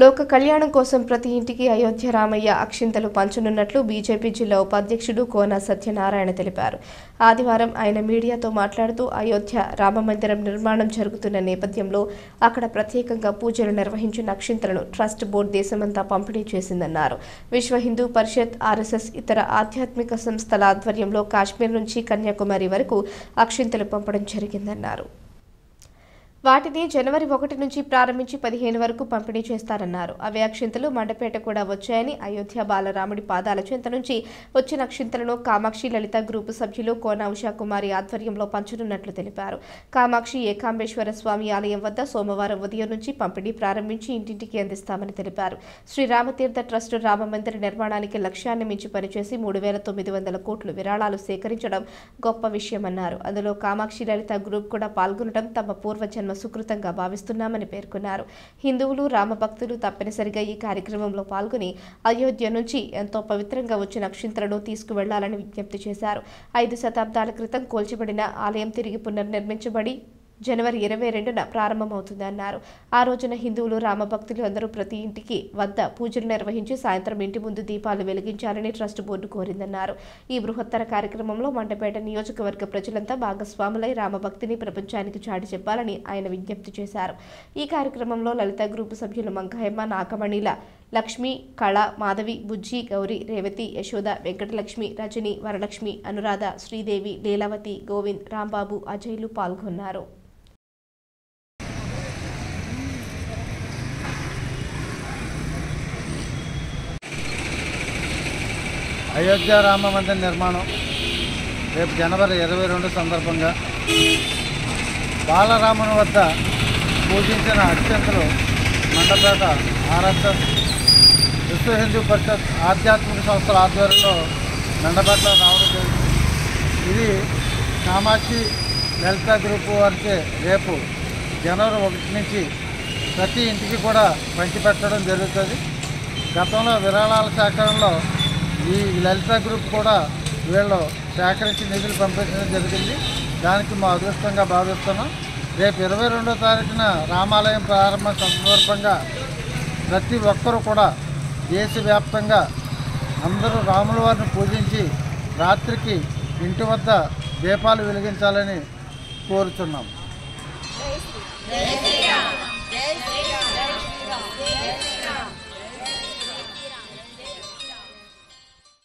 లోక కళ్యాణం కోసం ప్రతి ఇంటికి అయోధ్య రామయ్య అక్షింతలు పంచనున్నట్లు బీజేపీ జిల్లా ఉపాధ్యక్షుడు కోన సత్యనారాయణ తెలిపారు. ఆదివారం ఆయన మీడియాతో మాట్లాడుతూ అయోధ్య రామమందిరం నిర్మాణం జరుగుతున్న నేపథ్యంలో అక్కడ ప్రత్యేకంగా పూజలు నిర్వహించిన అక్షింతలను ట్రస్ట్ బోర్డు దేశమంతా పంపిణీ చేసిందన్నారు. విశ్వ హిందూ పరిషత్, ఆర్ఎస్ఎస్ ఇతర ఆధ్యాత్మిక సంస్థల ఆధ్వర్యంలో కాశ్మీర్ నుంచి కన్యాకుమారి వరకు అక్షింతలు పంపడం జరిగిందన్నారు. వాటిని జనవరి 1 నుంచి ప్రారంభించి 15 వరకు పంపిణీ చేస్తారన్నారు. అవే అక్షింతలు మండపేట కూడా వచ్చాయని, అయోధ్య బాలరాముడి పాదాల చెంత నుంచి వచ్చిన అక్షింతలను కామాక్షి లలిత గ్రూపు సభ్యులు కోన ఉషాకుమారి ఆధ్వర్యంలో పంచనున్నట్లు తెలిపారు. కామాక్షి ఏకాంబేశ్వర స్వామి ఆలయం వద్ద సోమవారం ఉదయం నుంచి పంపిణీ ప్రారంభించి ఇంటింటికి అందిస్తామని తెలిపారు. శ్రీరామతీర్థ ట్రస్ట్ రామమందిర నిర్మాణానికి లక్ష్యాన్ని మించి పనిచేసి 3,900 కోట్లు విరాళాలు సేకరించడం గొప్ప విషయమన్నారు. అందులో కామాక్షి లలిత గ్రూప్ కూడా పాల్గొనడం తమ పూర్వజన్మ సుకృతంగా భావిస్తున్నామని పేర్కొన్నారు. హిందువులు, రామభక్తులు తప్పనిసరిగా ఈ కార్యక్రమంలో పాల్గొని అయోధ్య నుంచి ఎంతో పవిత్రంగా వచ్చిన అక్షింతలను తీసుకువెళ్లాలని విజ్ఞప్తి చేశారు. 5 శతాబ్దాల క్రితం కూల్చబడిన ఆలయం తిరిగి పునర్నిర్మించబడి జనవరి 22న ప్రారంభమవుతుందన్నారు. ఆ రోజున హిందువులు, రామభక్తులు అందరూ ప్రతి ఇంటికి వద్ద పూజలు నిర్వహించి సాయంత్రం ఇంటి ముందు దీపాలు వెలిగించాలని ట్రస్ట్ బోర్డు కోరిందన్నారు. ఈ బృహత్తర కార్యక్రమంలో మండపేట నియోజకవర్గ ప్రజలంతా భాగస్వాములై రామభక్తిని ప్రపంచానికి చాటి చెప్పాలని ఆయన విజ్ఞప్తి చేశారు. ఈ కార్యక్రమంలో లలిత గ్రూపు సభ్యులు మంగాయమ్మ, నాగమణిల లక్ష్మి, కళ, మాధవి, బుజ్జి, గౌరి, రేవతి, యశోద, వెంకటలక్ష్మి, రజని, వరలక్ష్మి, అనురాధ, శ్రీదేవి, లీలావతి, గోవింద్, రాంబాబు, అజయ్లు పాల్గొన్నారు. అయోధ్య రామ మందిర నిర్మాణం రేపు జనవరి 22 సందర్భంగా బాలరాముని వద్ద పూజించిన అక్షంతలు మండపేట ఆర్ఎస్ఎస్, విశ్వ హిందూ పరిషత్ ఆధ్యాత్మిక సంస్థల ఆధ్వర్యంలో మండపేటలో రావడం జరిగింది. ఇది కామాక్షి లలిత గ్రూపు వారిచే రేపు జనవరి 1 నుంచి ప్రతి ఇంటికి కూడా పంచిపెట్టడం జరుగుతుంది. గతంలో విరాళాల సేకరణలో ఈ లలిత గ్రూప్ కూడా వీళ్ళు సేకరించి నిధులు పంపించడం జరిగింది. దానికి మా అదృష్టంగా భావిస్తున్నాం. రేపు 22వ తారీఖున రామాలయం ప్రారంభ సందర్భంగా ప్రతి ఒక్కరూ కూడా దేశవ్యాప్తంగా అందరూ రాముల వారిని పూజించి రాత్రికి ఇంటి వద్ద దీపాలు వెలిగించాలని కోరుతున్నాం.